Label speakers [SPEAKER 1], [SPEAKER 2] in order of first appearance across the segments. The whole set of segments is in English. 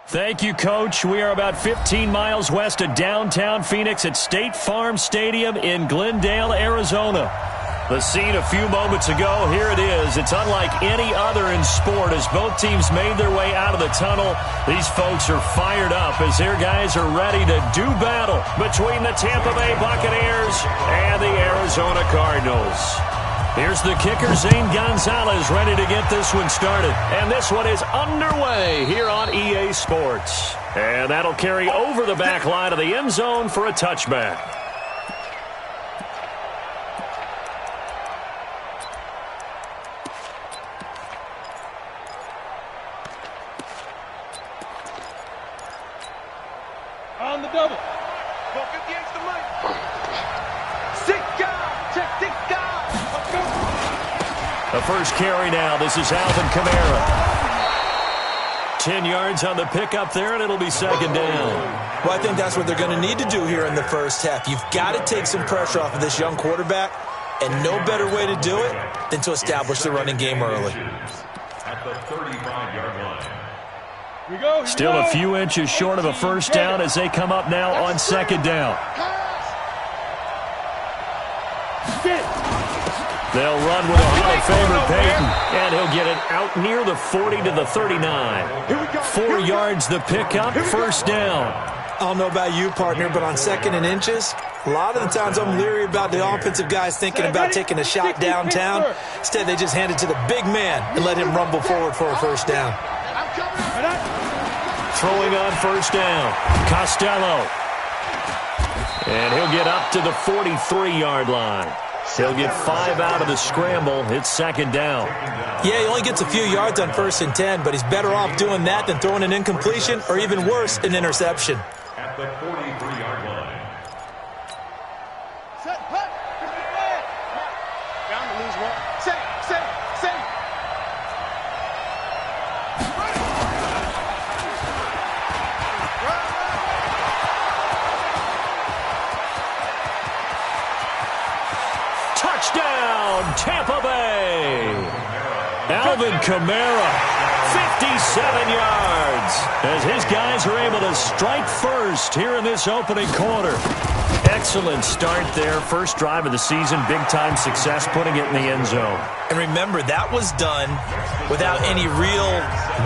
[SPEAKER 1] Thank you, Coach. We are about 15 miles west of downtown Phoenix at State Farm Stadium in Glendale, Arizona. The scene a few moments ago, here it is. It's unlike any other in sport as both teams made their way out of the tunnel. These folks are fired up as their guys are ready to do battle between the Tampa Bay Buccaneers and the Arizona Cardinals. Here's the kicker, Zane Gonzalez, ready to get this one started. And this one is underway here on EA Sports. And that'll carry over the back line of the end zone for a touchback.
[SPEAKER 2] On the double.
[SPEAKER 1] The first carry now. This is Alvin Kamara. 10 yards on the pickup there, and it'll be second down.
[SPEAKER 3] Well, I think that's what they're going to need to do here in the first half. You've got to take some pressure off of this young quarterback, and no better way to do it than to establish the running game early.
[SPEAKER 2] At the 35-yard line.
[SPEAKER 1] Still a few inches short of a first down as they come up now on second down. They'll run with a Hall of Famer, Peyton, and he'll get it out near the 40 to the 39. 4 yards the pickup, first down.
[SPEAKER 3] I don't know about you, partner, but on second and inches, a lot of the times I'm leery about the offensive guys thinking about taking a shot downtown. Instead, they just hand it to the big man and let him rumble forward for a first down.
[SPEAKER 1] Throwing on first down, Costello. And he'll get up to the 43-yard line. He'll get 5 out of the scramble. It's second down.
[SPEAKER 3] Yeah, he only gets a few yards on 1st and 10, but he's better off doing that than throwing an incompletion or even worse, an interception.
[SPEAKER 2] At the 43-yard line.
[SPEAKER 4] Set, hut. Down to lose one. Set.
[SPEAKER 1] Touchdown, Tampa Bay. Alvin Kamara, 57 yards, as his guys are able to strike first here in this opening quarter. Excellent start there. First drive of the season, big-time success, putting it in the end zone.
[SPEAKER 3] And remember, that was done without any real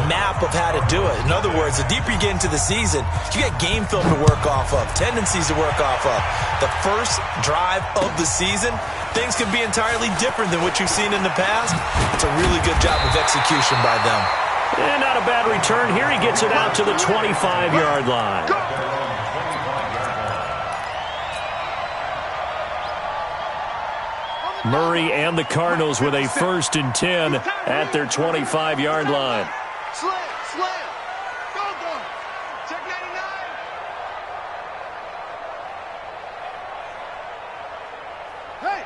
[SPEAKER 3] map of how to do it. In other words, the deeper you get into the season, you get game film to work off of, tendencies to work off of. The first drive of the season, things can be entirely different than what you've seen in the past. It's a really good job of execution by them.
[SPEAKER 1] And not a bad return here. He gets it out to the 25-yard line. Murray and the Cardinals with a 1st and 10 at their 25-yard line.
[SPEAKER 4] Slam. Go. Check 99. Hey.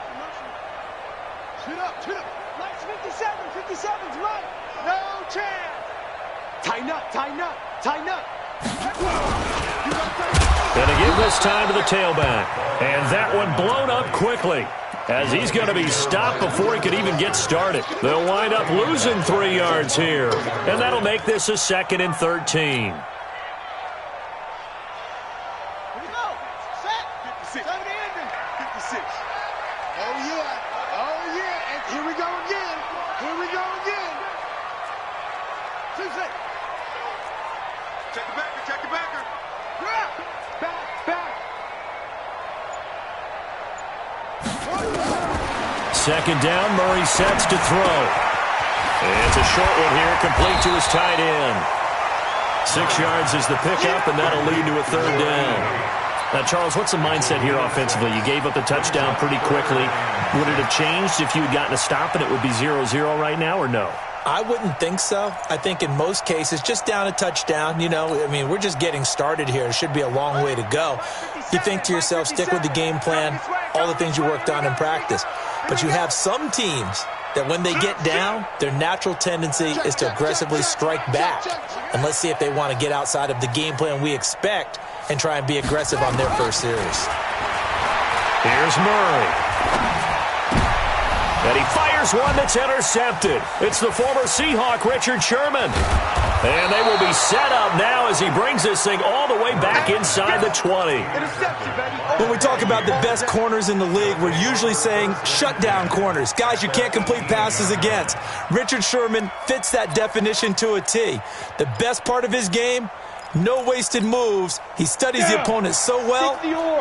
[SPEAKER 4] Shoot up. Lights 57's right. No chance. Tighten up.
[SPEAKER 1] Going to give this time to the tailback. And that one blown up quickly, as he's going to be stopped before he could even get started. They'll wind up losing 3 yards here, and that'll make this a 2nd and 13.
[SPEAKER 4] Here we go. Set. 56. 56. Oh, yeah. And here we go again. Tuesday. Check the backer. Grab. Back.
[SPEAKER 1] Second down, Murray sets to throw. It's a short one here, complete to his tight end. 6 yards is the pickup, and that'll lead to a 3rd down. Now, Charles, what's the mindset here offensively? You gave up the touchdown pretty quickly. Would it have changed if you had gotten a stop and it would be 0-0 right now, or no?
[SPEAKER 3] I wouldn't think so. I think in most cases, just down a touchdown, we're just getting started here. It should be a long way to go. You think to yourself, stick with the game plan, all the things you worked on in practice. But you have some teams that when they get down, their natural tendency is to aggressively strike back. And let's see if they want to get outside of the game plan we expect and try and be aggressive on their first series.
[SPEAKER 1] Here's Murray. And he fires one that's intercepted. It's the former Seahawk, Richard Sherman. And they will be set up now as he brings this thing all the way back inside the 20.
[SPEAKER 3] When we talk about the best corners in the league, we're usually saying shutdown corners, guys you can't complete passes against. Richard Sherman fits that definition to a T. The best part of his game, no wasted moves. He studies the opponent so well,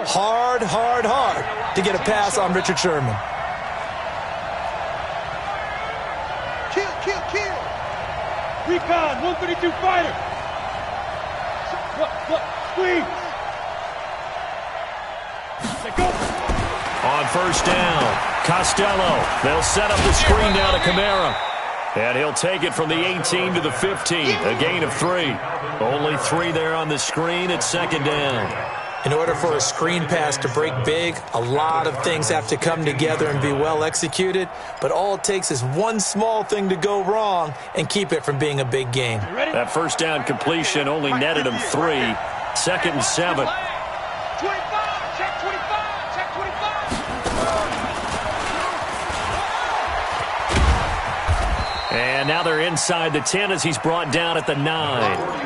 [SPEAKER 3] hard to get a pass on Richard Sherman.
[SPEAKER 4] Kill. Recon, 132 fighter. Squeeze. Go.
[SPEAKER 1] On first down, Costello. They'll set up the screen now to Kamara. And he'll take it from the 18 to the 15, a gain of 3. Only 3 there on the screen at second down.
[SPEAKER 3] In order for a screen pass to break big, a lot of things have to come together and be well executed, but all it takes is one small thing to go wrong and keep it from being a big game.
[SPEAKER 1] That first down completion only netted him 3. Second and 7.
[SPEAKER 4] 25, check 25, check 25.
[SPEAKER 1] And now they're inside the 10 as he's brought down at the 9.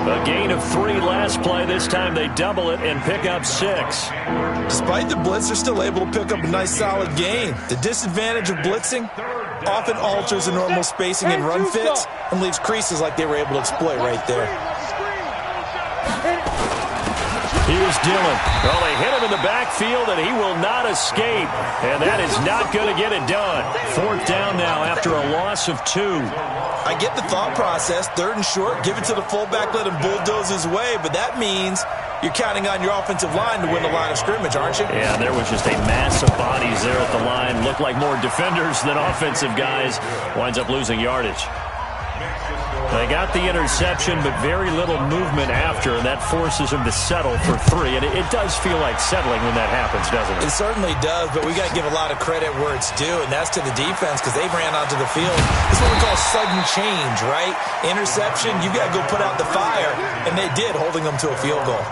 [SPEAKER 1] A gain of 3 last play. This time they double it and pick up 6.
[SPEAKER 3] Despite the blitz, they're still able to pick up a nice solid gain. The disadvantage of blitzing often alters the normal spacing and run fits and leaves creases like they were able to exploit right there.
[SPEAKER 1] Here's Dillon. Well, they hit him in the backfield, and he will not escape. And that is not going to get it done. Fourth down now after a loss of 2.
[SPEAKER 3] I get the thought process. Third and short, give it to the fullback, let him bulldoze his way. But that means you're counting on your offensive line to win the line of scrimmage, aren't you?
[SPEAKER 1] Yeah, there was just a mass of bodies there at the line. Looked like more defenders than offensive guys. Winds up losing yardage. They got the interception, but very little movement after, and that forces him to settle for 3. And it does feel like settling when that happens, doesn't it?
[SPEAKER 3] It certainly does, but we got to give a lot of credit where it's due, and that's to the defense because they ran onto the field. This is what we call sudden change, right? Interception, you got to go put out the fire, and they did, holding them to a field goal.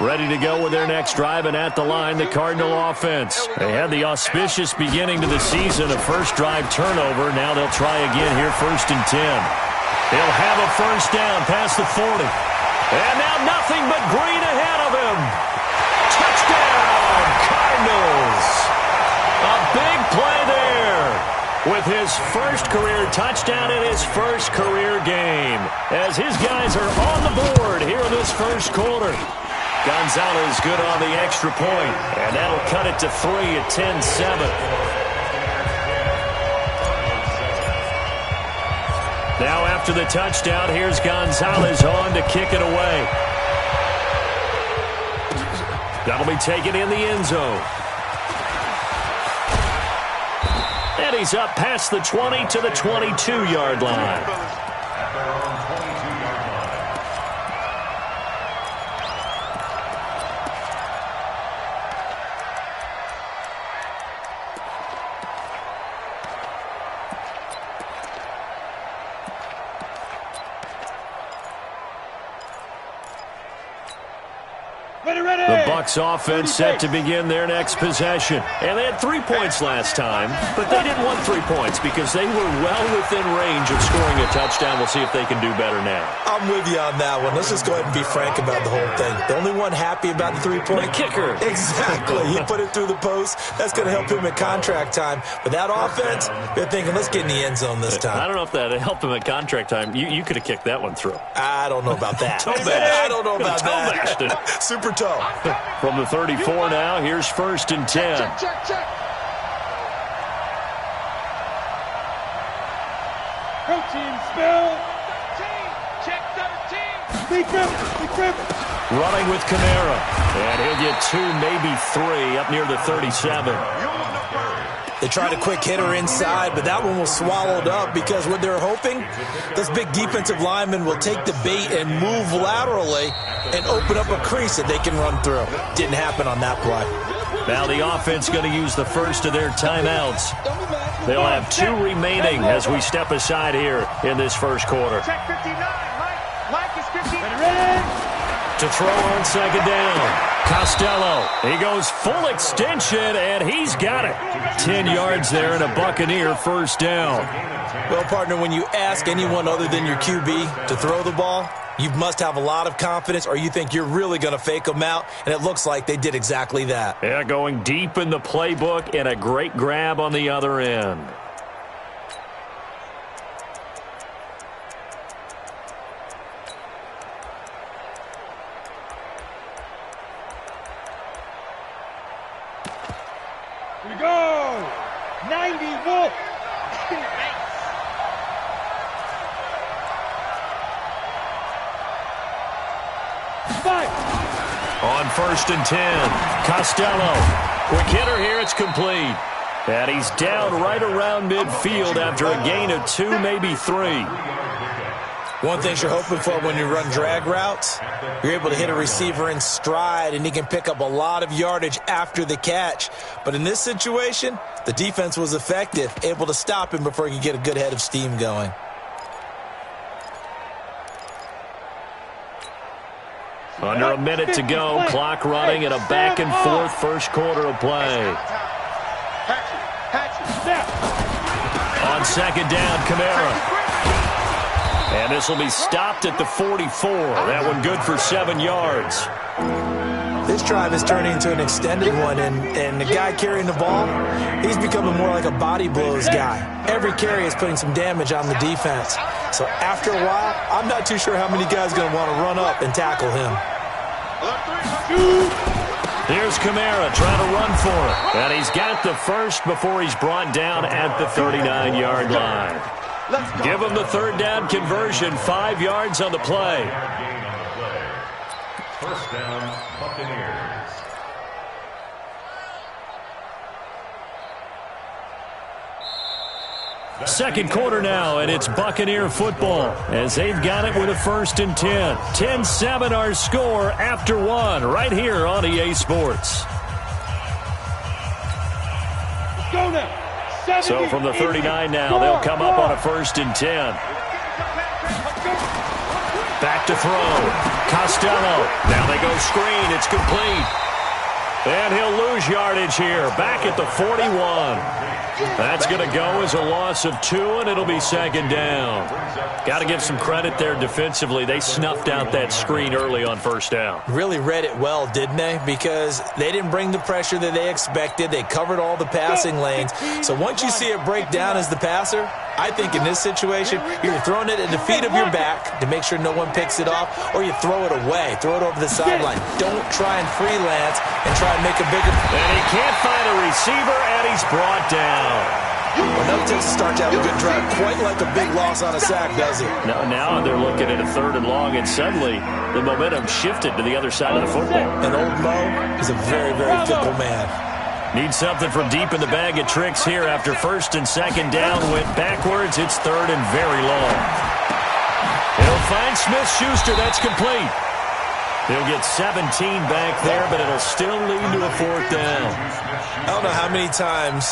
[SPEAKER 1] Ready to go with their next drive, and at the line, the Cardinal offense. They had the auspicious beginning to the season, a first drive turnover. Now they'll try again here, first and 10. They'll have a first down past the 40. And now nothing but green ahead of him. Touchdown, Cardinals. A big play there with his first career touchdown in his first career game, as his guys are on the board here in this first quarter. Gonzalez good on the extra point, and that'll cut it to 3 at 10-7. Now after the touchdown, here's Gonzalez on to kick it away. That'll be taken in the end zone. And he's up past the 20 to the 22-yard line. The Bucs offense set to begin their next possession. And they had 3 points last time, but they didn't want 3 points because they were well within range of scoring a touchdown. We'll see if they can do better now.
[SPEAKER 3] I'm with you on that one. Let's just go ahead and be frank about the whole thing. The only one happy about the 3-point.
[SPEAKER 1] The kicker.
[SPEAKER 3] Exactly. He put it through the post. That's going to help him at contract time. But that offense, they're thinking, let's get in the end zone this time.
[SPEAKER 1] I don't know if that helped him at contract time. You could have kicked that one through.
[SPEAKER 3] I don't know about that. I don't know about that. Super toe.
[SPEAKER 1] From the 34 now, here's first and 10.
[SPEAKER 4] Check. Protein spill. 13. Check 13. Big River.
[SPEAKER 1] Running with Kamara. And he'll get 2, maybe 3, up near the 37.
[SPEAKER 3] They tried a quick hitter inside, but that one was swallowed up because what they're hoping, this big defensive lineman will take the bait and move laterally and open up a crease that they can run through. Didn't happen on that play.
[SPEAKER 1] Now the offense going to use the first of their timeouts. They'll have 2 remaining as we step aside here in this first quarter.
[SPEAKER 4] Check 59. Mike is 59. Ready?
[SPEAKER 1] To throw on second down. Costello, he goes full extension, and he's got it. 10 yards there and a Buccaneer first down.
[SPEAKER 3] Well, partner, when you ask anyone other than your QB to throw the ball, you must have a lot of confidence, or you think you're really going to fake them out, and it looks like they did exactly that.
[SPEAKER 1] Yeah, going deep in the playbook and a great grab on the other end.
[SPEAKER 4] We go! 90 Wolf!
[SPEAKER 1] On first and 10, Costello. Quick hitter here, it's complete. And he's down right around midfield after a gain of 2, maybe 3.
[SPEAKER 3] One thing you're hoping for when you run drag routes, you're able to hit a receiver in stride, and he can pick up a lot of yardage after the catch. But in this situation, the defense was effective, able to stop him before he could get a good head of steam going.
[SPEAKER 1] Under a minute to go, clock running, and a back-and-forth first quarter of play. On second down, Kamara. And this will be stopped at the 44. That one good for 7 yards.
[SPEAKER 3] This drive is turning into an extended one, and the guy carrying the ball, he's becoming more like a body blows guy. Every carry is putting some damage on the defense. So after a while, I'm not too sure how many guys are going to want to run up and tackle him.
[SPEAKER 1] Here's Kamara trying to run for it. And he's got the first before he's brought down at the 39-yard line. Give him the third down conversion, 5 yards on the play.
[SPEAKER 2] First down, Buccaneers.
[SPEAKER 1] Second quarter now, and it's Buccaneer football as they've got it with a first and 10. 10-7 our score after 1 right here on EA Sports.
[SPEAKER 4] Let's go now.
[SPEAKER 1] So from the 39 now, they'll come up on a first and 10. Back to throw. Costello. Now they go screen. It's complete. And he'll lose yardage here. Back at the 41. That's going to go as a loss of 2, and it'll be second down. Got to give some credit there defensively. They snuffed out that screen early on first down.
[SPEAKER 3] Really read it well, didn't they? Because they didn't bring the pressure that they expected. They covered all the passing lanes. So once you see it break down as the passer, I think in this situation, you're throwing it at the feet of your back to make sure no one picks it off, or you throw it away, throw it over the sideline. Don't try and freelance and try and make a bigger...
[SPEAKER 1] And he can't find a receiver, and he's brought down.
[SPEAKER 3] Well, no takes to start to have a good drive, quite like a big loss on a sack, does it?
[SPEAKER 1] Now they're looking at a third and long, and suddenly the momentum shifted to the other side of the football.
[SPEAKER 3] And old Mo is a very, very fickle man.
[SPEAKER 1] Need something from deep in the bag of tricks here after first and second down went backwards. It's third and very long. He'll find Smith-Schuster. That's complete. He'll get 17 back there, but it'll still lead to a fourth down.
[SPEAKER 3] I don't know how many times,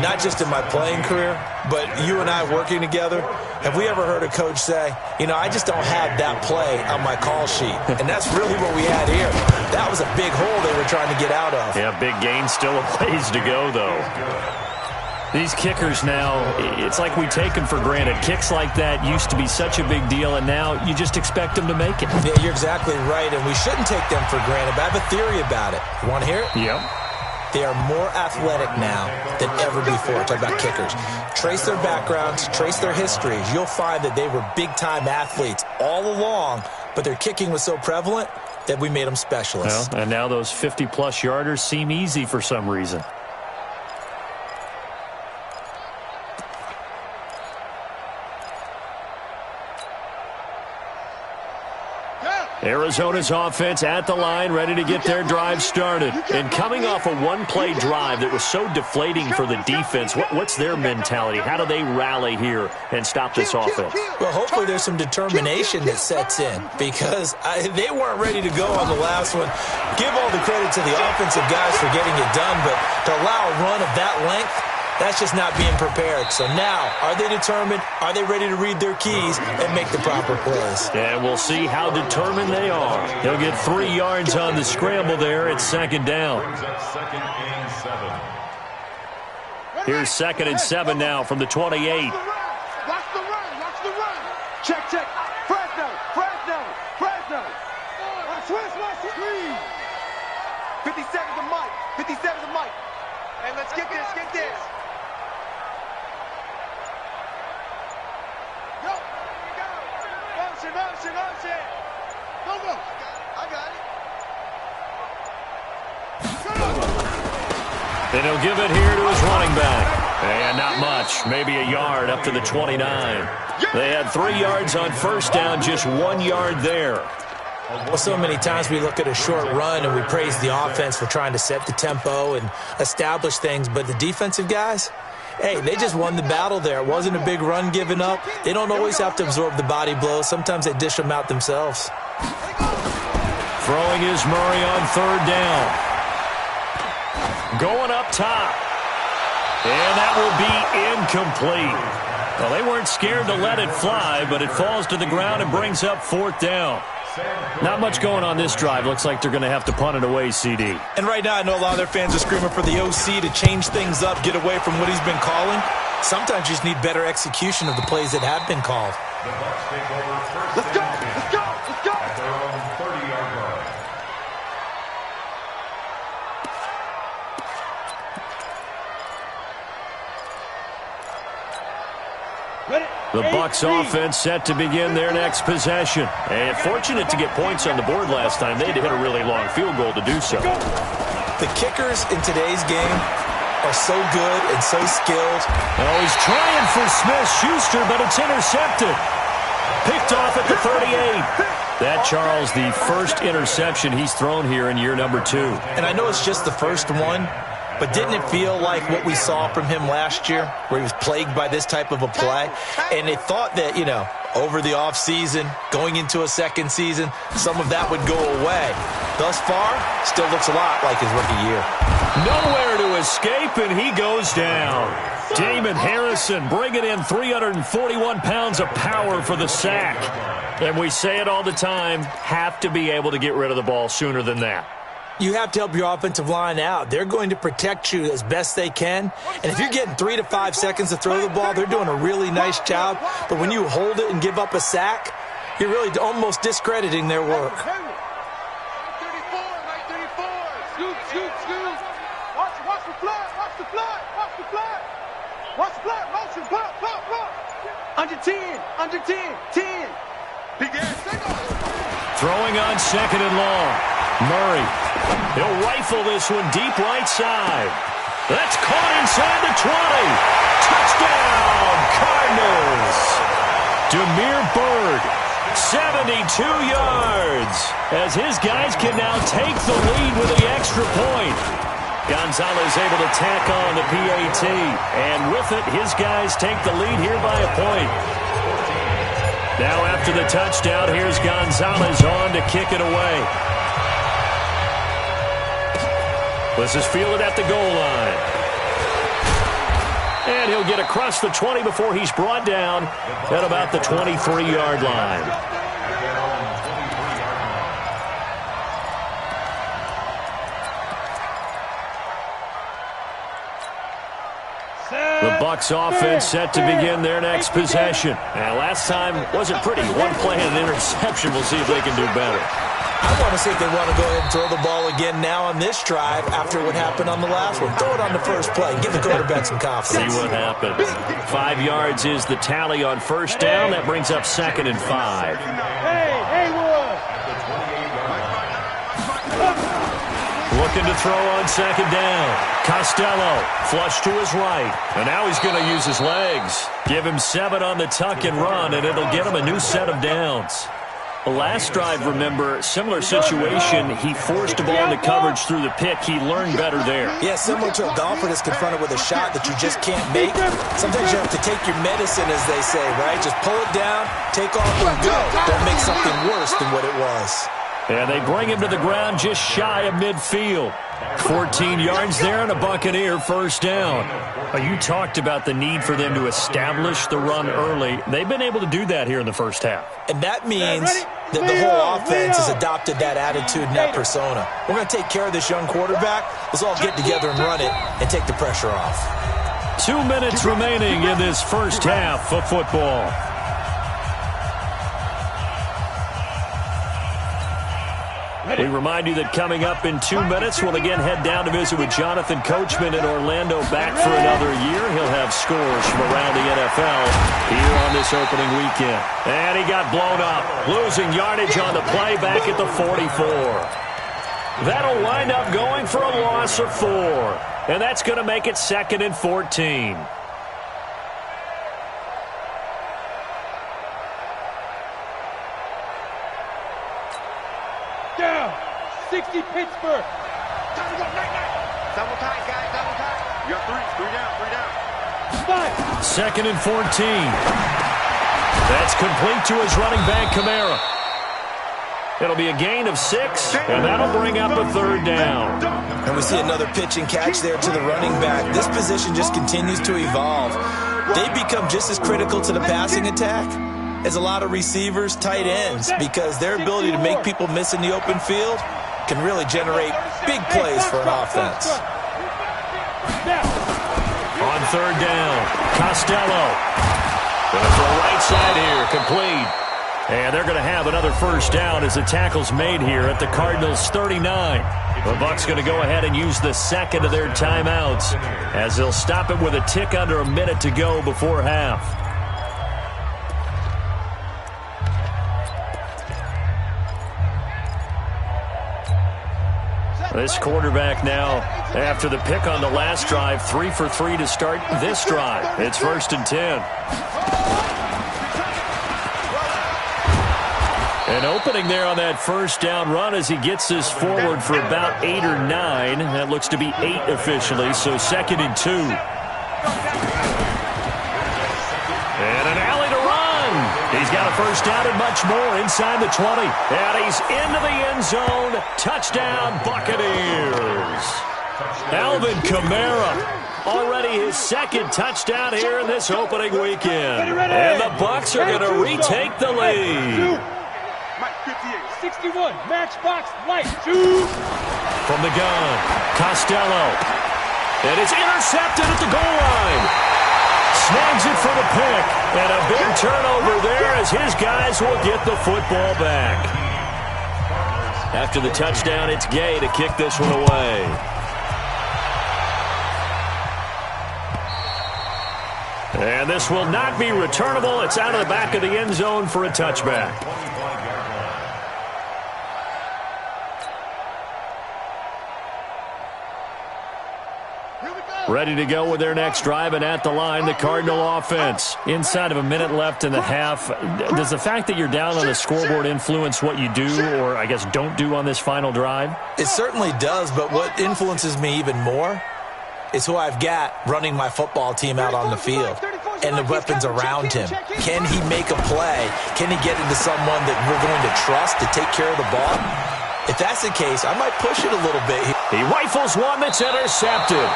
[SPEAKER 3] not just in my playing career, but you and I working together, have we ever heard a coach say, you know, I just don't have that play on my call sheet. And that's really what we had here. That was a big hole they were trying to get out of.
[SPEAKER 1] Yeah, big gain, still a ways to go, though. These kickers now, it's like we take them for granted. Kicks like that used to be such a big deal, and now you just expect them to make it.
[SPEAKER 3] Yeah, you're exactly right, and we shouldn't take them for granted, but I have a theory about it. You want to hear it?
[SPEAKER 1] Yep.
[SPEAKER 3] They are more athletic now than ever before. Talk about kickers. Trace their backgrounds, trace their histories. You'll find that they were big-time athletes all along, but their kicking was so prevalent that we made them specialists.
[SPEAKER 1] Well, and now those 50-plus yarders seem easy for some reason. Arizona's offense at the line, ready to get their drive started. And coming off a one-play drive that was so deflating for the defense, what's their mentality? How do they rally here and stop this offense?
[SPEAKER 3] Well, hopefully there's some determination that sets in, because they weren't ready to go on the last one. Give all the credit to the offensive guys for getting it done, but to allow a run of that length, That's just not being prepared. So now, are they determined? Are they ready to read their keys and make the proper plays?
[SPEAKER 1] And we'll see how determined they are. He'll get 3 yards on the scramble there at second down. Here's 2nd and 7 now from the 28.
[SPEAKER 4] Watch the run. Watch the run. Check. Fresno. Watch it. 50 seconds of Mike. Hey, let's get this. Go. Motion. Go. I got it.
[SPEAKER 1] And he'll give it here to his running back. And not much, maybe a yard up to the 29. They had 3 yards on first down, just 1 yard there.
[SPEAKER 3] Well, so many times we look at a short run and we praise the offense for trying to set the tempo and establish things, but the defensive guys, hey, they just won the battle there. It wasn't a big run given up. They don't always have to absorb the body blows. Sometimes they dish them out themselves.
[SPEAKER 1] Throwing is Murray on 3rd down. Going up top. And that will be incomplete. Well, they weren't scared to let it fly, but it falls to the ground and brings up 4th down. Not much going on this drive. Looks like they're going to have to punt it away, CD.
[SPEAKER 3] And right now, I know a lot of their fans are screaming for the OC to change things up, get away from what he's been calling. Sometimes you just need better execution of the plays that have been called.
[SPEAKER 4] Let's go.
[SPEAKER 2] At their own 30-yard line.
[SPEAKER 1] The Bucs offense set to begin their next possession. And fortunate to get points on the board last time. They had to hit a really long field goal to do so.
[SPEAKER 3] The kickers in today's game are so good and so skilled.
[SPEAKER 1] Oh, he's trying for Smith-Schuster, but it's intercepted. Picked off at the 38. That, Charles, the first interception he's thrown here in year number 2.
[SPEAKER 3] And I know it's just the first one, but didn't it feel like what we saw from him last year, where he was plagued by this type of a play? And they thought that, over the offseason, going into a second season, some of that would go away. Thus far, still looks a lot like his rookie year.
[SPEAKER 1] Nowhere to escape, and he goes down. Damon Harrison bringing in 341 pounds of power for the sack. And we say it all the time, have to be able to get rid of the ball sooner than that.
[SPEAKER 3] You have to help your offensive line out. They're going to protect you as best they can. And if you're getting 3 to 5 seconds to throw the ball, they're doing a really nice job. But when you hold it and give up a sack, you're really almost discrediting their work.
[SPEAKER 4] 34. Scoot. Watch the flat. Motion. Pop. Under 10. 10. Big ass.
[SPEAKER 1] Throwing on 2nd and long. Murray. He'll rifle this one deep right side. That's caught inside the 20. Touchdown, Cardinals. Damiere Byrd, 72 yards, as his guys can now take the lead with the extra point. Gonzalez able to tack on the PAT, and with it, his guys take the lead here by a point. Now after the touchdown, here's Gonzalez on to kick it away. This is fielded at the goal line. And he'll get across the 20 before he's brought down at about the 23-yard line. The Bucs offense set to begin their next possession. And last time wasn't pretty. One play and an interception. We'll see if they can do better.
[SPEAKER 3] I want to see if they want to go ahead and throw the ball again now on this drive after what happened on the last one. Throw it on the first play. Give the quarterback some confidence.
[SPEAKER 1] See what happens. 5 yards is the tally on first down. That brings up 2nd and 5. Looking to throw on 2nd down. Costello, flush to his right. And now he's going to use his legs. Give him 7 on the tuck and run, and it'll get him a new set of downs. The last drive, remember, similar situation. He forced the ball into coverage through the pick. He learned better there.
[SPEAKER 3] Yeah, similar to a golfer that's confronted with a shot that you just can't make. Sometimes you have to take your medicine, as they say, right? Just pull it down, take off, and go. Don't make something worse than what it was.
[SPEAKER 1] And they bring him to the ground just shy of midfield. 14 yards there and a Buccaneer first down. You talked about the need for them to establish the run early. They've been able to do that here in the first half.
[SPEAKER 3] And that means that the whole offense has adopted that attitude and that persona. We're going to take care of this young quarterback. Let's all get together and run it and take the pressure off.
[SPEAKER 1] 2 minutes remaining in this first half of football. We remind you that coming up in 2 minutes, we'll again head down to visit with Jonathan Coachman in Orlando, back for another year. He'll have scores from around the NFL here on this opening weekend. And he got blown up, losing yardage on the play back at the 44. That'll wind up going for a loss of 4. And that's going to make it 2nd and 14.
[SPEAKER 5] Down. 60 Pittsburgh.
[SPEAKER 4] Time to go. Night. Double tight, guys. Double tight.
[SPEAKER 2] You got three down.
[SPEAKER 5] 5.
[SPEAKER 1] 2nd and 14. That's complete to his running back, Kamara. It'll be a gain of 6, and that'll bring up a 3rd down.
[SPEAKER 3] And we see another pitch and catch there to the running back. This position just continues to evolve. They become just as critical to the passing attack as a lot of receivers, tight ends, because their ability to make people miss in the open field can really generate big plays for an offense.
[SPEAKER 1] On 3rd down, Costello. Going for a right side here, complete. And they're going to have another first down as the tackle's made here at the Cardinals' 39. The Bucs going to go ahead and use the second of their timeouts as they'll stop it with a tick under a minute to go before half. This quarterback now, after the pick on the last drive, 3 for 3 to start this drive. It's 1st and 10. An opening there on that first down run as he gets this forward for about 8 or 9. That looks to be 8 officially, so 2nd and 2. And an alley to run. He's got a first down and much more inside the 20. And he's into the end zone. Touchdown, Buccaneers. Alvin Kamara, already his 2nd touchdown here in this opening weekend. And the Bucs are going to retake the lead.
[SPEAKER 5] 61, matchbox, light, 2.
[SPEAKER 1] From the gun, Costello. And it's intercepted at the goal line. Snags it for the pick. And a big turnover there as his guys will get the football back. After the touchdown, it's Gay to kick this one away. And this will not be returnable. It's out of the back of the end zone for a touchback. Ready to go with their next drive, and at the line, the Cardinal offense. Inside of a minute left in the half, does the fact that you're down on the scoreboard influence what you do, or I guess don't do on this final drive?
[SPEAKER 3] It certainly does, but what influences me even more is who I've got running my football team out on the field and the weapons around him. Can he make a play? Can he get into someone that we're going to trust to take care of the ball? If that's the case, I might push it a little bit.
[SPEAKER 1] He rifles one that's intercepted.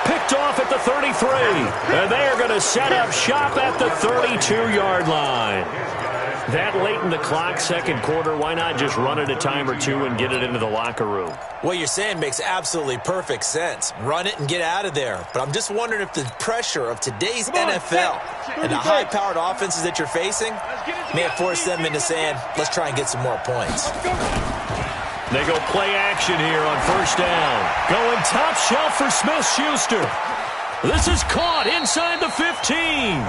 [SPEAKER 1] Picked off at the 33, and they are going to set up shop at the 32-yard line. That late in the clock, second quarter, why not just run it a time or two and get it into the locker room?
[SPEAKER 3] What you're saying makes absolutely perfect sense. Run it and get out of there. But I'm just wondering if the pressure of today's NFL and the high-powered offenses that you're facing may have forced them into saying, let's try and get some more points.
[SPEAKER 1] They go play action here on first down. Going top shelf for Smith-Schuster. This is caught inside the 15.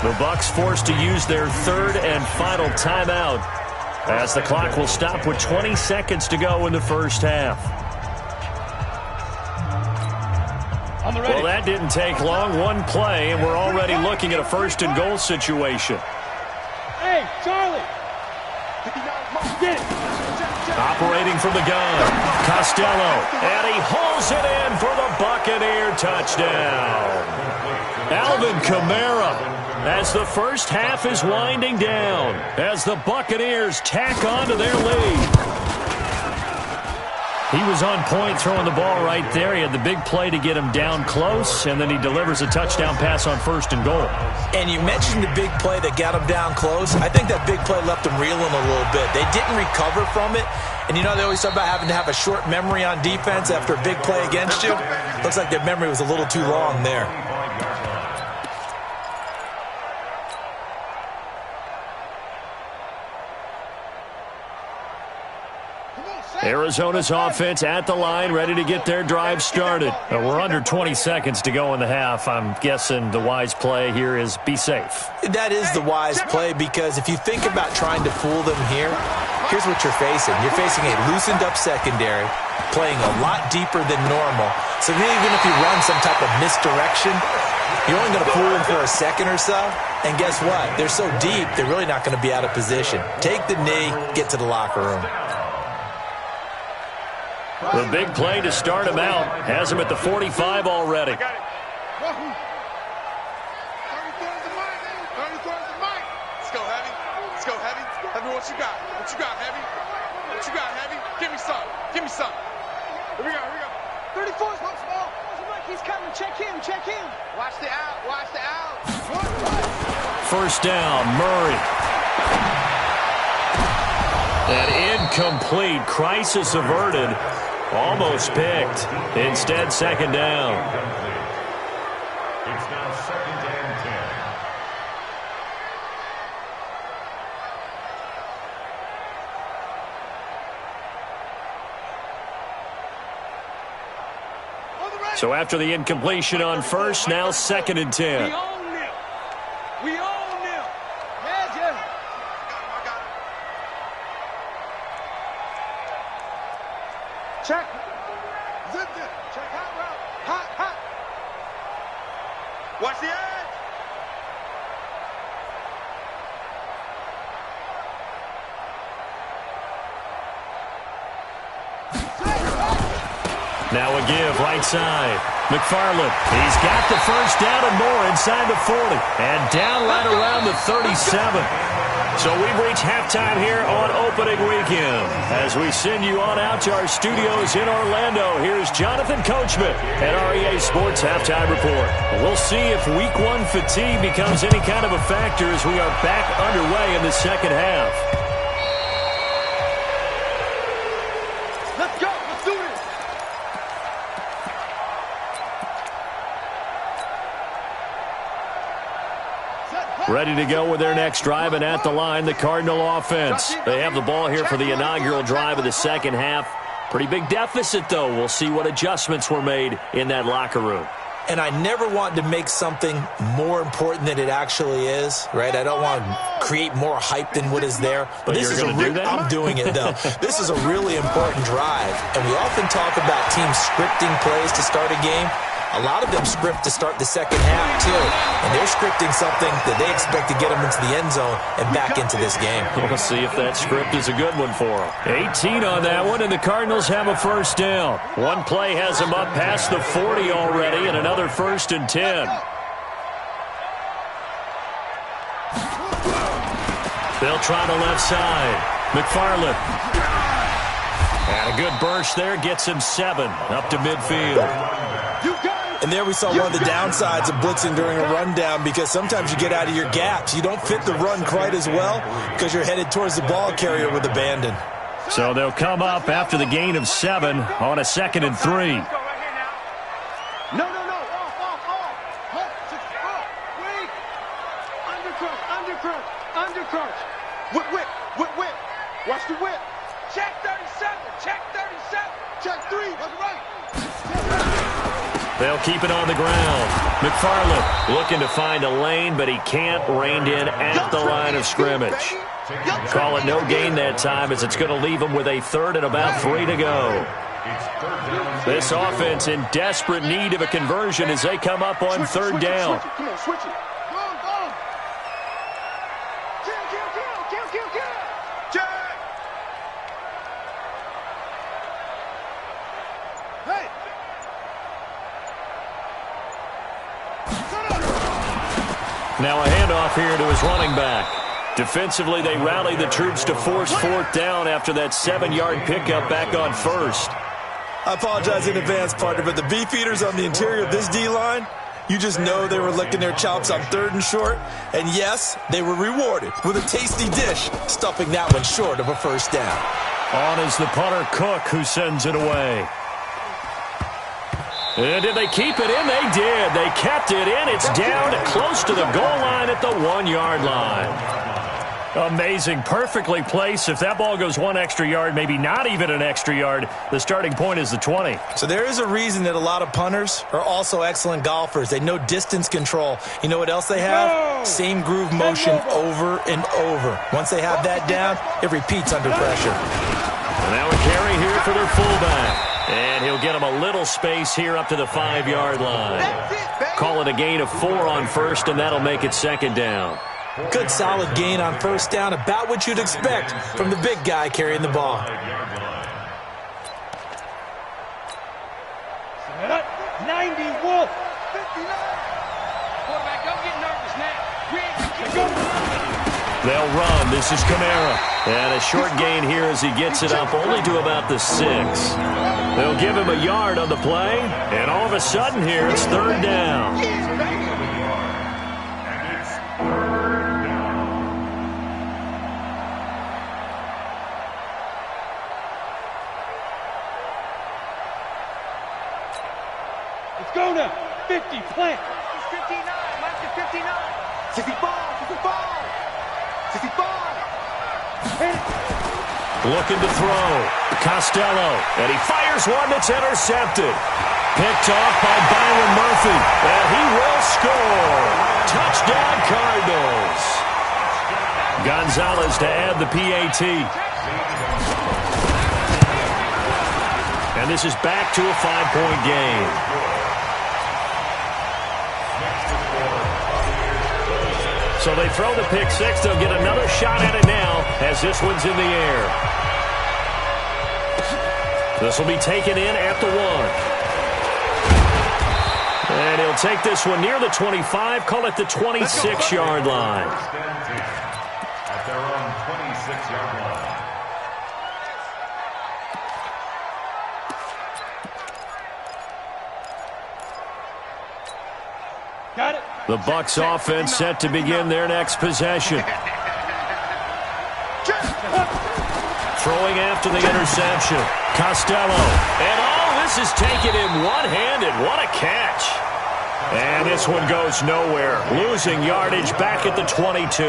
[SPEAKER 1] The Bucs forced to use their 3rd and final timeout as the clock will stop with 20 seconds to go in the first half. Well, that didn't take long. One play, and we're already looking at a 1st and goal situation.
[SPEAKER 5] Hey, Charlie. Get it.
[SPEAKER 1] Operating from the gun, Costello, and he hauls it in for the Buccaneer touchdown. Alvin Kamara as the first half is winding down, as the Buccaneers tack on to their lead. He was on point throwing the ball right there. He had the big play to get him down close, and then he delivers a touchdown pass on 1st and goal.
[SPEAKER 3] And you mentioned the big play that got him down close. I think that big play left him reeling a little bit. They didn't recover from it. And you know, they always talk about having to have a short memory on defense after a big play against you. Looks like their memory was a little too long there.
[SPEAKER 1] Arizona's offense at the line, ready to get their drive started. We're under 20 seconds to go in the half. I'm guessing the wise play here is be safe.
[SPEAKER 3] That is the wise play, because if you think about trying to fool them here, here's what you're facing. You're facing a loosened up secondary, playing a lot deeper than normal. So even if you run some type of misdirection, you're only going to fool them for a second or so. And guess what? They're so deep, they're really not going to be out of position. Take the knee, get to the locker room.
[SPEAKER 1] The big play to start him out has him at the 45 already.
[SPEAKER 4] I got it. 30 towards the mic. Let's go, Heavy. Let's go, Heavy. Heavy, what you got? What you got, Heavy? What you got, Heavy? Give me some. Give me some. Here we go. Here we go. 34 is not small. He's coming. Check him. Check him. Watch the out. Watch the out.
[SPEAKER 1] First down, Murray. An incomplete, crisis averted. Almost picked. Instead, second down.
[SPEAKER 6] It's now 2nd and 10.
[SPEAKER 1] So after the incompletion on first, now 2nd and 10.
[SPEAKER 5] We own them. We own them. Yeah.
[SPEAKER 4] Check. Zip it. Check hot route. Hot. Watch the edge.
[SPEAKER 1] Now a give, right side. McFarland, he's got the first down and more inside the 40. And down right around the 37. So we've reached halftime here on opening weekend. As we send you on out to our studios in Orlando, here's Jonathan Coachman at REA Sports Halftime Report. We'll see if Week 1 fatigue becomes any kind of a factor as we are back underway in the second half.
[SPEAKER 4] Let's go. Let's do this.
[SPEAKER 1] Ready to go with their next drive, and at the line, the Cardinal offense. They have the ball here for the inaugural drive of the second half. Pretty big deficit, though. We'll see what adjustments were made in that locker room.
[SPEAKER 3] And I never want to make something more important than it actually is, right? I don't want to create more hype than what is there.
[SPEAKER 1] But this is a do that?
[SPEAKER 3] I'm doing it, though. This is a really important drive. And we often talk about teams scripting plays to start a game. A lot of them script to start the second half, too. And they're scripting something that they expect to get them into the end zone and back into this game.
[SPEAKER 1] We'll see if that script is a good one for them. 18 on that one, and the Cardinals have a first down. One play has them up past the 40 already, and another 1st and 10. They'll try the left side. McFarland. And a good burst there gets him 7 up to midfield.
[SPEAKER 3] And there we saw one of the downsides of blitzing during a rundown, because sometimes you get out of your gaps. You don't fit the run quite as well because you're headed towards the ball carrier with abandon.
[SPEAKER 1] So they'll come up after the gain of 7 on a 2nd and 3.
[SPEAKER 4] No. Off. Wait. Undercross. Whip. Watch the whip. Check 37. Check 3. That's right.
[SPEAKER 1] They'll keep it on the ground. McFarland looking to find a lane, but he can't. Reined in at the line of scrimmage. Call it no gain that time, as it's going to leave them with a 3rd and about 3 to go. This offense in desperate need of a conversion as they come up on 3rd down.
[SPEAKER 4] Come on, switch it. Go. Kill. Hey.
[SPEAKER 1] Now a handoff here to his running back. Defensively, they rallied the troops to force fourth down after that 7-yard pickup back on first.
[SPEAKER 3] I apologize in advance, partner, but the beefeaters on the interior of this D-line, you just know they were licking their chops on 3rd and short. And yes, they were rewarded with a tasty dish, stuffing that one short of a first down.
[SPEAKER 1] On is the punter, Cook, who sends it away. And did they keep it in? They did. They kept it in. It's down close to the goal line at the 1-yard line. Amazing. Perfectly placed. If that ball goes 1 extra yard, maybe not even an extra yard, the starting point is the 20.
[SPEAKER 3] So there is a reason that a lot of punters are also excellent golfers. They know distance control. You know what else they have? Same groove motion over and over. Once they have that down, it repeats under pressure.
[SPEAKER 1] And now a carry here for their fullback. And he'll get him a little space here up to the 5-yard line. Call it a gain of 4 on first, and that'll make it 2nd down.
[SPEAKER 3] Good solid gain on first down, about what you'd expect from the big guy carrying the ball.
[SPEAKER 5] 91. 59. Quarterback, don't get nervous now.
[SPEAKER 1] They'll run. This is Kamara. And a short gain here as he gets it up only to about the 6. They'll give him a yard on the play. And all of a sudden here, it's 3rd down.
[SPEAKER 5] Let's go now. 50, plant.
[SPEAKER 2] 59, mark the 59. 65, 65. 65.
[SPEAKER 1] Looking to throw. Costello. And he fires one that's intercepted. Picked off by Byron Murphy. And he will score. Touchdown, Cardinals. Gonzalez to add the PAT. And this is back to a 5-point game. So they throw the pick 6. They'll get another shot at it now as this one's in the air. This will be taken in at the 1. And he'll take this one near the 25, call it the 26-yard line.
[SPEAKER 6] At their own 26-yard line.
[SPEAKER 5] Got it.
[SPEAKER 1] The Bucs offense set to begin their next possession. Throwing after the interception. Costello. And this is taken in one-handed. What a catch. And this one goes nowhere. Losing yardage back at the 22.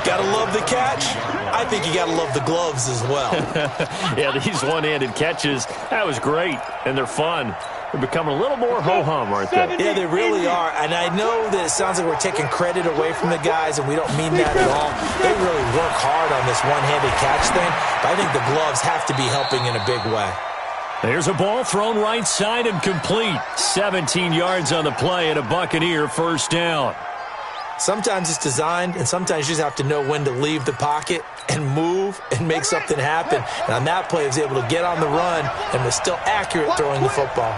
[SPEAKER 3] Gotta love the catch. I think you gotta love the gloves as well.
[SPEAKER 1] Yeah, these one-handed catches, that was great. And they're fun. They're becoming a little more ho-hum, aren't they?
[SPEAKER 3] Yeah, they really are. And I know that it sounds like we're taking credit away from the guys, and we don't mean that at all. They really work hard on this one-handed catch thing, but I think the gloves have to be helping in a big way.
[SPEAKER 1] There's a ball thrown right side and complete. 17 yards on the play and a Buccaneer first down.
[SPEAKER 3] Sometimes it's designed, and sometimes you just have to know when to leave the pocket and move and make something happen. And on that play, he was able to get on the run and was still accurate throwing the football.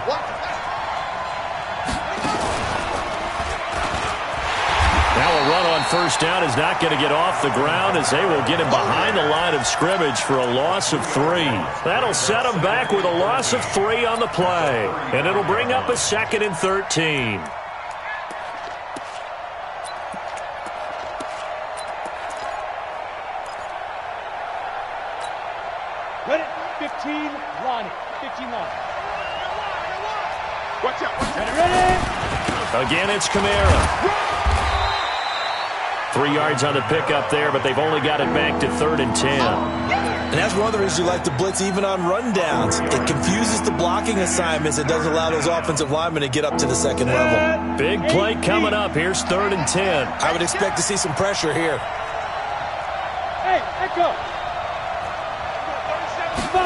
[SPEAKER 1] Now a run on first down is not going to get off the ground as they will get him behind the line of scrimmage for a loss of 3. That'll set him back with a loss of 3 on the play. And it'll bring up a 2nd and 13.
[SPEAKER 5] Ready? 15, line. 15 line.
[SPEAKER 2] Watch out.
[SPEAKER 5] Ready?
[SPEAKER 1] Again, it's Kamara. 3 yards on the pickup there, but they've only got it back to 3rd and 10.
[SPEAKER 3] And that's one of the reasons you like to blitz even on rundowns. It confuses the blocking assignments. It doesn't allow those offensive linemen to get up to the 2nd level.
[SPEAKER 1] Big play coming up. Here's 3rd and 10.
[SPEAKER 3] I would expect to see some pressure here.
[SPEAKER 5] Hey, echo.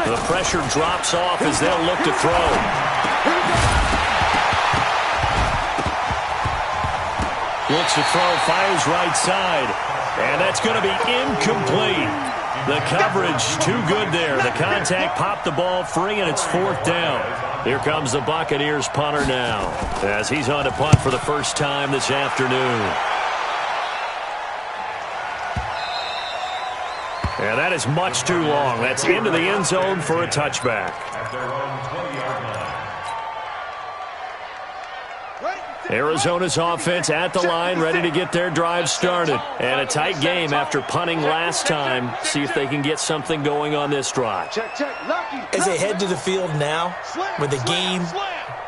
[SPEAKER 1] The pressure drops off as they'll look to throw. Looks to throw, fires right side. And that's going to be incomplete. The coverage too good there. The contact popped the ball free, and it's 4th down. Here comes the Buccaneers punter now as he's on to punt for the first time this afternoon. And that is much too long. That's into the end zone for a touchback.
[SPEAKER 6] At their own 20-yard line.
[SPEAKER 1] Arizona's offense at the line, ready to get their drive started. And a tight game after punting last time. See if they can get something going on this drive.
[SPEAKER 3] As they head to the field now, with the game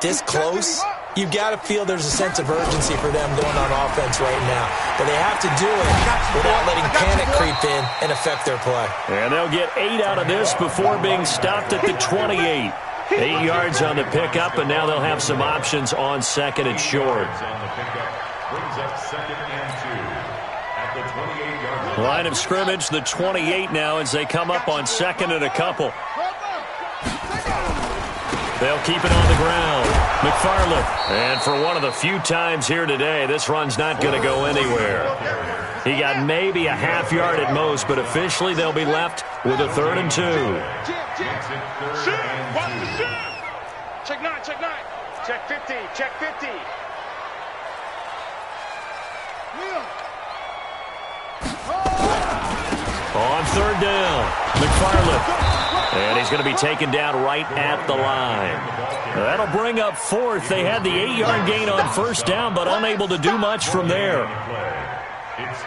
[SPEAKER 3] this close, you've got to feel there's a sense of urgency for them going on offense right now. But they have to do it without letting panic creep in and affect their play.
[SPEAKER 1] And they'll get 8 out of this before being stopped at the 28. 8 yards on the pickup, and now they'll have some options on second and short.
[SPEAKER 6] Brings up 2nd and 2 at the 28-yard line.
[SPEAKER 1] Line of scrimmage, the 28 now as they come up on second and a couple. They'll keep it on the ground. McFarland. And for one of the few times here today, this run's not going to go anywhere. He got maybe a half yard at most, but officially they'll be left with a 3rd and 2.
[SPEAKER 2] Check 9, check 9. Check 50, check 50.
[SPEAKER 1] On 3rd down, McFarland. And he's going to be taken down right at the line. That'll bring up 4th. They had the 8-yard gain on 1st down, but unable to do much from there.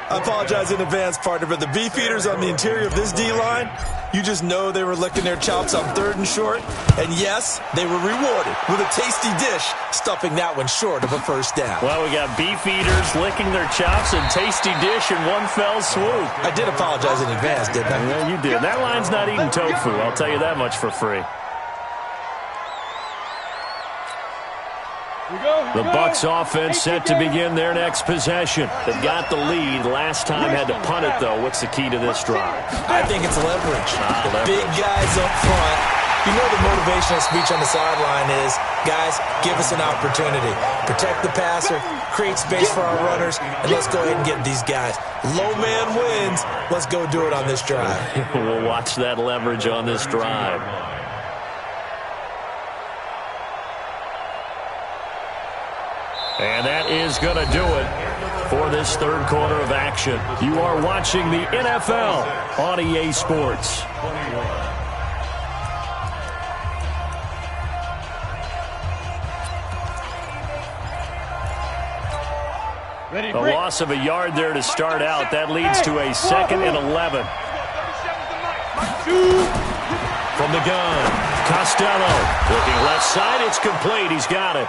[SPEAKER 3] I apologize in advance, partner, but the beefeaters on the interior of this D-line, you just know they were licking their chops on 3rd and short. And yes, they were rewarded with a tasty dish, stuffing that one short of a 1st down.
[SPEAKER 1] Well, we got beefeaters licking their chops and tasty dish in one fell swoop.
[SPEAKER 3] I did apologize in advance, didn't I?
[SPEAKER 1] Yeah, you did. That line's not eating tofu, I'll tell you that much for free. The Bucs offense set to begin their next possession. They've got the lead. Last time had to punt it, though. What's the key to this drive?
[SPEAKER 3] I think it's leverage. The big guys up front. You know the motivational speech on the sideline is, guys, give us an opportunity. Protect the passer, create space for our runners, and let's go ahead and get these guys. Low man wins. Let's go do it on this drive.
[SPEAKER 1] We'll watch that leverage on this drive. And that is going to do it for this 3rd quarter of action. You are watching the NFL on EA Sports. A loss of a yard there to start out. That leads to a 2nd and 11. From the gun, Costello looking left side. It's complete. He's got it.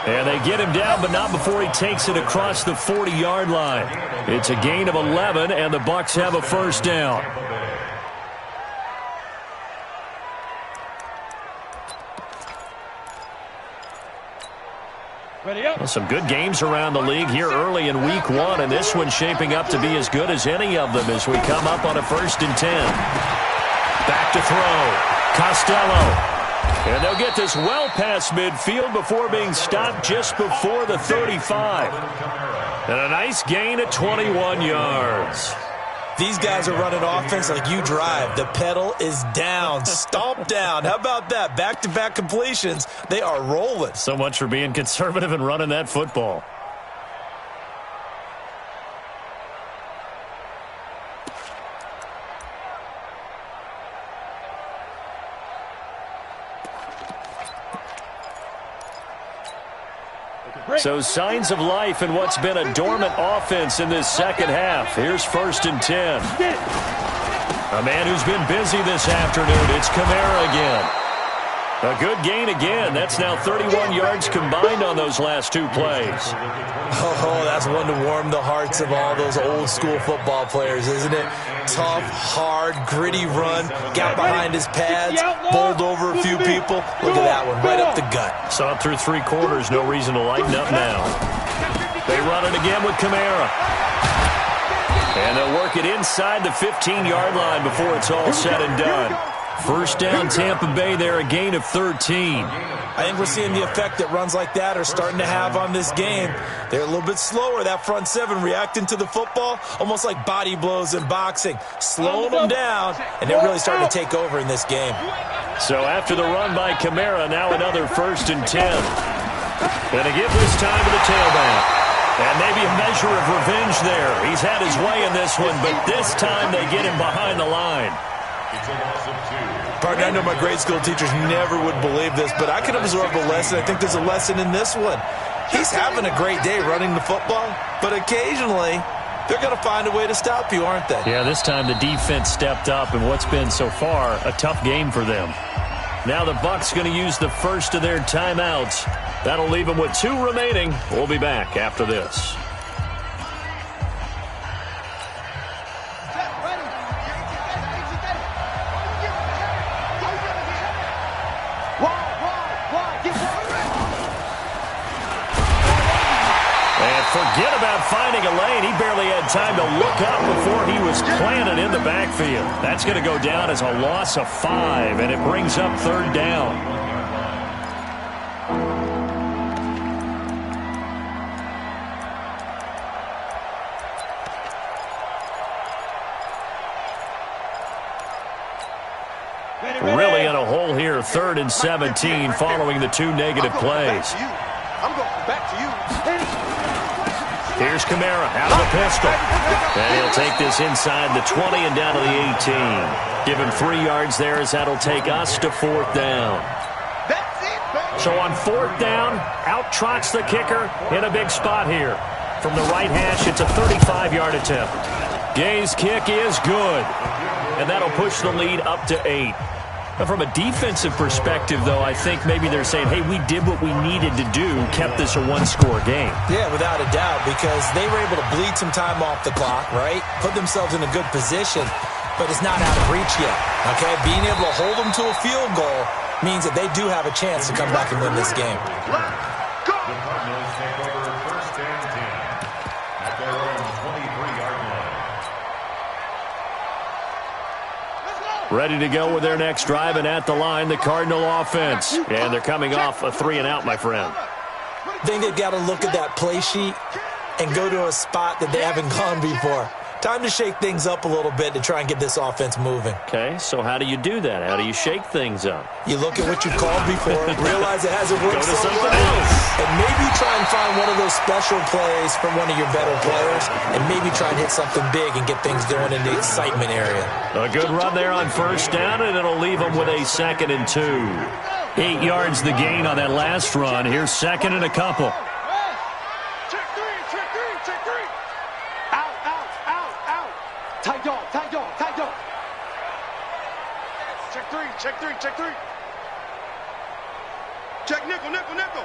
[SPEAKER 1] And they get him down, but not before he takes it across the 40-yard line. It's a gain of 11, and the Bucs have a 1st down. Well, some good games around the league here early in week 1, and this one's shaping up to be as good as any of them as we come up on a 1st and 10. Back to throw. Costello. And they'll get this well past midfield before being stopped just before the 35. And a nice gain at 21 yards.
[SPEAKER 3] These guys are running offense like you drive. The pedal is down, stomp down. How about that? Back-to-back completions. They are rolling.
[SPEAKER 1] So much for being conservative and running that football. So signs of life in what's been a dormant offense in this 2nd half. Here's 1st and 10. A man who's been busy this afternoon. It's Kamara again. A good gain again. That's now 31 yards combined on those last 2 plays.
[SPEAKER 3] Oh, that's one to warm the hearts of all those old school football players, isn't it? Tough, hard, gritty run. Got behind his pads, bowled over a few people. Look at that one, right up the gut.
[SPEAKER 1] Saw it through 3 quarters. No reason to lighten up now. They run it again with Kamara. And they'll work it inside the 15-yard line before it's all said and done. 1st down, Tampa Bay there, a gain of 13.
[SPEAKER 3] I think we're seeing the effect that runs like that are starting to have on this game. They're a little bit slower, that front 7 reacting to the football, almost like body blows in boxing, slowing them down, and they're really starting to take over in this game.
[SPEAKER 1] So after the run by Kamara, now another 1st and 10. And a give this time to the tailback. And maybe a measure of revenge there. He's had his way in this one, but this time they get him behind the line.
[SPEAKER 6] It's a loss of 2.
[SPEAKER 3] Partner, I know my grade school teachers never would believe this, but I can absorb a lesson. I think there's a lesson in this one. He's having a great day running the football, but occasionally they're going to find a way to stop you, aren't they?
[SPEAKER 1] Yeah, this time the defense stepped up in what's been so far a tough game for them. Now the Bucs going to use the first of their timeouts. That'll leave them with 2 remaining. We'll be back after this. And forget about finding a lane. He barely had time to look up before he was planted in the backfield. That's going to go down as a loss of 5, and it brings up 3rd down. Really in a hole here, 3rd and 17 following the 2 negative plays.
[SPEAKER 4] I'm going back to you.
[SPEAKER 1] Here's Kamara out of the pistol. And he'll take this inside the 20 and down to the 18. Give him 3 yards there as that'll take us to 4th down. So on 4th down, out trots the kicker in a big spot here. From the right hash, it's a 35-yard attempt. Gay's kick is good. And that'll push the lead up to 8. But from a defensive perspective, though, I think maybe they're saying, hey, we did what we needed to do, kept this a 1-score game.
[SPEAKER 3] Yeah, without a doubt, because they were able to bleed some time off the clock, right? Put themselves in a good position, but it's not out of reach yet, okay? Being able to hold them to a field goal means that they do have a chance to come back and win this game.
[SPEAKER 6] The Cardinals take over 1st and 10 at their own 23-yard line.
[SPEAKER 1] Ready to go with their next drive, and at the line, the Cardinal offense. And they're coming off a 3-and-out, my friend.
[SPEAKER 3] I think they've got to look at that play sheet and go to a spot that they haven't gone before. Time to shake things up a little bit to try and get this offense moving.
[SPEAKER 1] Okay, so how do you do that? How do you shake things up?
[SPEAKER 3] You look at what you've called before, realize it hasn't worked
[SPEAKER 1] Go to
[SPEAKER 3] so
[SPEAKER 1] something
[SPEAKER 3] well,
[SPEAKER 1] else.
[SPEAKER 3] and maybe try and find one of those special plays from one of your better players, and maybe try and hit something big and get things going in the excitement area.
[SPEAKER 1] A good run there on 1st down, and it'll leave them with a 2nd and 2. 8 yards the gain on that last run. Here's 2nd and a couple.
[SPEAKER 5] Tight dog, tight dog, tight dog.
[SPEAKER 4] Check 3, check 3, check 3. Check nickel, nickel, nickel.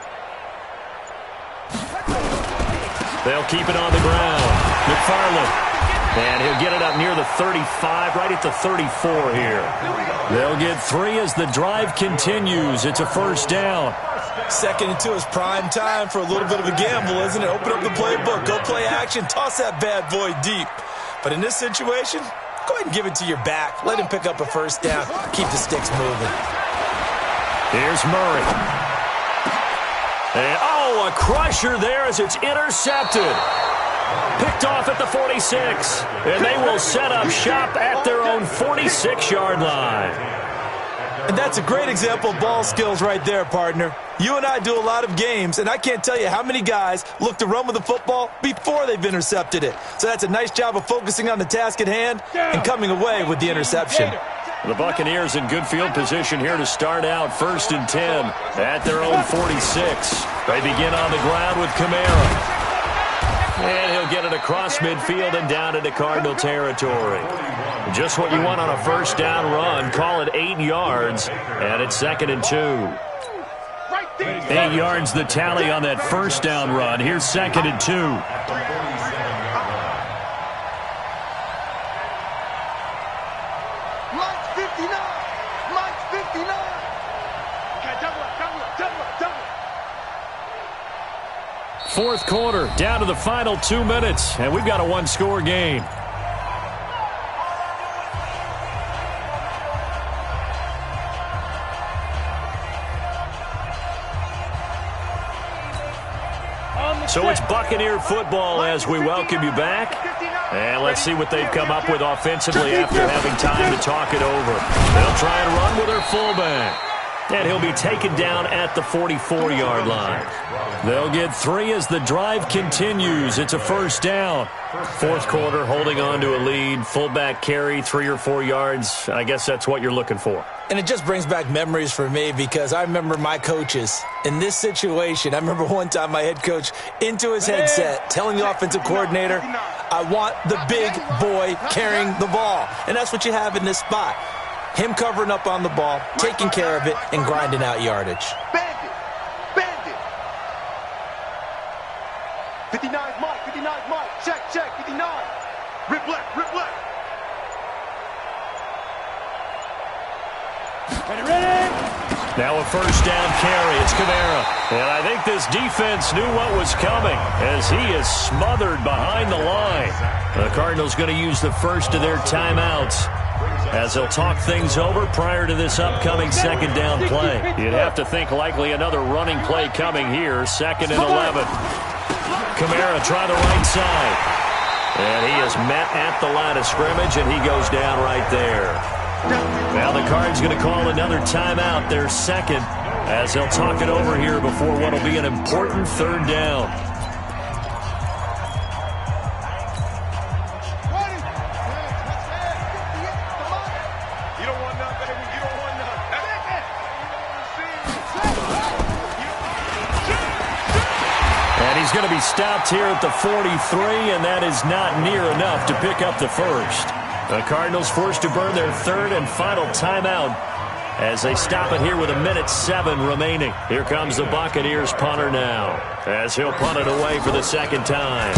[SPEAKER 1] They'll keep it on the ground. McFarland. And he'll get it up near the 35, right at the 34 here. They'll get 3 as the drive continues. It's a 1st down.
[SPEAKER 3] 2nd and 2 is prime time for a little bit of a gamble, isn't it? Open up the playbook, go play action, toss that bad boy deep. But in this situation, go ahead and give it to your back. Let him pick up a 1st down. Keep the sticks moving.
[SPEAKER 1] Here's Murray. And, a crusher there as it's intercepted. Picked off at the 46. And they will set up shop at their own 46-yard line.
[SPEAKER 3] And that's a great example of ball skills right there, partner. You and I do a lot of games, and I can't tell you how many guys look to run with the football before they've intercepted it. So that's a nice job of focusing on the task at hand and coming away with the interception.
[SPEAKER 1] The Buccaneers in good field position here to start out 1st and 10 at their own 46. They begin on the ground with Kamara. And he'll get it across midfield and down into Cardinal territory. Just what you want on a 1st down run. Call it 8 yards, and it's 2nd and 2. 8 yards the tally on that 1st down run. Here's 2nd and 2.
[SPEAKER 5] Mike's 59. Mike's 59. Okay, double up, double up, double up, double up.
[SPEAKER 1] 4th quarter, down to the final 2 minutes, and we've got a 1-score game. So it's Buccaneer football as we welcome you back. And let's see what they've come up with offensively after having time to talk it over. They'll try and run with their fullback. And he'll be taken down at the 44-yard line. They'll get 3 as the drive continues. It's a first down. Fourth quarter, holding on to a lead. Fullback carry, 3 or 4 yards. I guess that's what you're looking for.
[SPEAKER 3] And it just brings back memories for me because I remember my coaches in this situation. I remember one time my head coach into his headset telling the offensive coordinator, I want the big boy carrying the ball. And that's what you have in this spot. Him covering up on the ball, taking care of it, and grinding out yardage.
[SPEAKER 5] Bandit! Bandit! 59's Mike, 59's Mike. Check, 59. Rip left, rip left.
[SPEAKER 1] Ready? Now a first down carry. It's Kamara. And I think this defense knew what was coming as he is smothered behind the line. The Cardinals going to use the first of their timeouts as they'll talk things over prior to this upcoming second down play. You'd have to think likely another running play coming here. 2nd and 11. Kamara try the right side. And he is met at the line of scrimmage, and he goes down right there. Now the Cards going to call another timeout, their second, as they'll talk it over here before what will be an important third down. He's going to be stopped here at the 43, and that is not near enough to pick up the first. The Cardinals forced to burn their third and final timeout as they stop it here with 1:07 remaining. Here comes the Buccaneers punter now as he'll punt it away for the second time.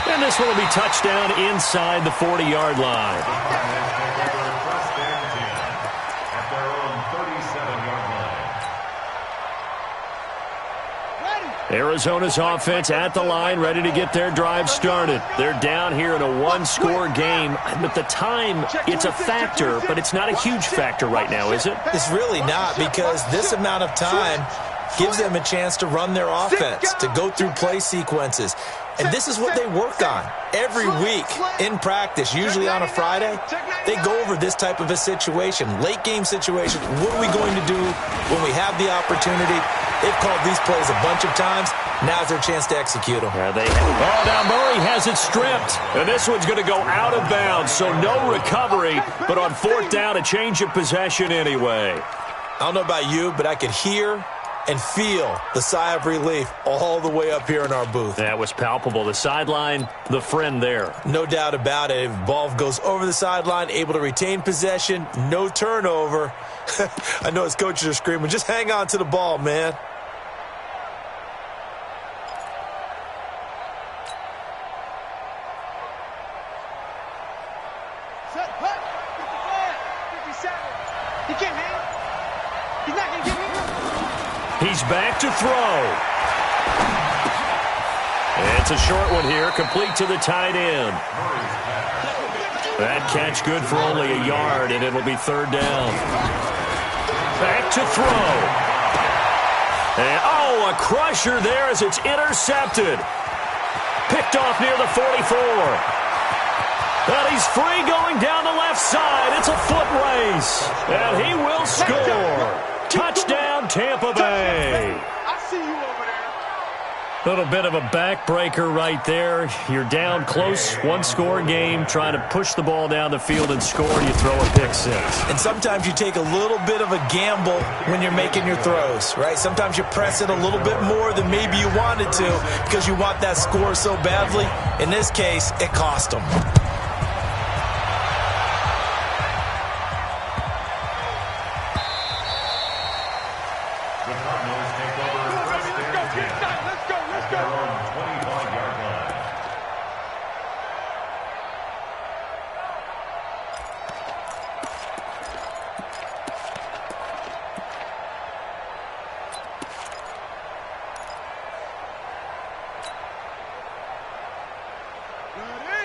[SPEAKER 1] And this will be touchdown inside the 40-yard line. Arizona's offense at the line, ready to get their drive started. They're down here in a one-score game. But the time, it's a factor, but it's not a huge factor right now, is it?
[SPEAKER 3] It's really not, because this amount of time gives them a chance to run their offense, to go through play sequences. And this is what they work on every week in practice, usually on a Friday. They go over this type of a situation, late-game situation. What are we going to do when we have the opportunity? They've called these plays a bunch of times. Now's their chance to execute them.
[SPEAKER 1] Yeah, now Murray has it stripped. And this one's going to go out of bounds, so no recovery. But on fourth down, a change of possession anyway.
[SPEAKER 3] I don't know about you, but I could hear and feel the sigh of relief all the way up here in our booth.
[SPEAKER 1] That was palpable. The sideline, the friend there.
[SPEAKER 3] No doubt about it. If ball goes over the sideline, able to retain possession, no turnover. I know his coaches are screaming, just hang on to the ball, man.
[SPEAKER 1] He's back to throw. It's a short one here, complete to the tight end. That catch good for only a yard, and it'll be third down. Back to throw. And, a crusher there as it's intercepted. Picked off near the 44. But he's free going down the left side. It's a foot race. And he will score. Touchdown, Tampa Bay.
[SPEAKER 5] I see you over there.
[SPEAKER 1] Little bit of a backbreaker right there. You're down close, one-score game, trying to push the ball down the field and score. You throw a pick six.
[SPEAKER 3] And sometimes you take a little bit of a gamble when you're making your throws, right? Sometimes you press it a little bit more than maybe you wanted to because you want that score so badly. In this case, it cost them.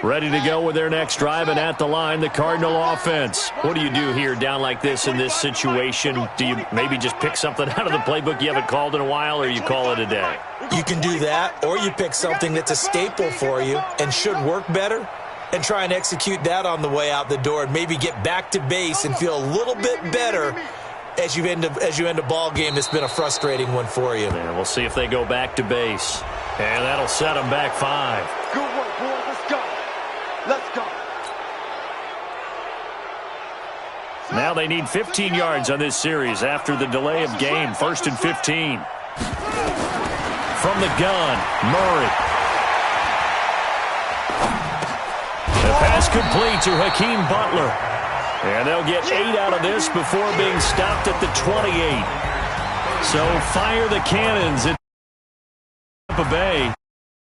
[SPEAKER 1] Ready to go with their next drive, and at the line, the Cardinal offense. What do you do here down like this in this situation? Do you maybe just pick something out of the playbook you haven't called in a while, or you call it a day?
[SPEAKER 3] You can do that, or you pick something that's a staple for you and should work better. and try and execute that on the way out the door and maybe get back to base and feel a little bit better as you end a ball game that's been a frustrating one for you.
[SPEAKER 1] And we'll see if they go back to base. And that'll set them back 5.
[SPEAKER 5] Good work, boy. Let's go. Let's go.
[SPEAKER 1] Now they need 15 yards on this series after the delay of game. 1st and 15. From the gun, Murray. The pass complete to Hakeem Butler. And they'll get 8 out of this before being stopped at the 28. So fire the cannons at Tampa Bay.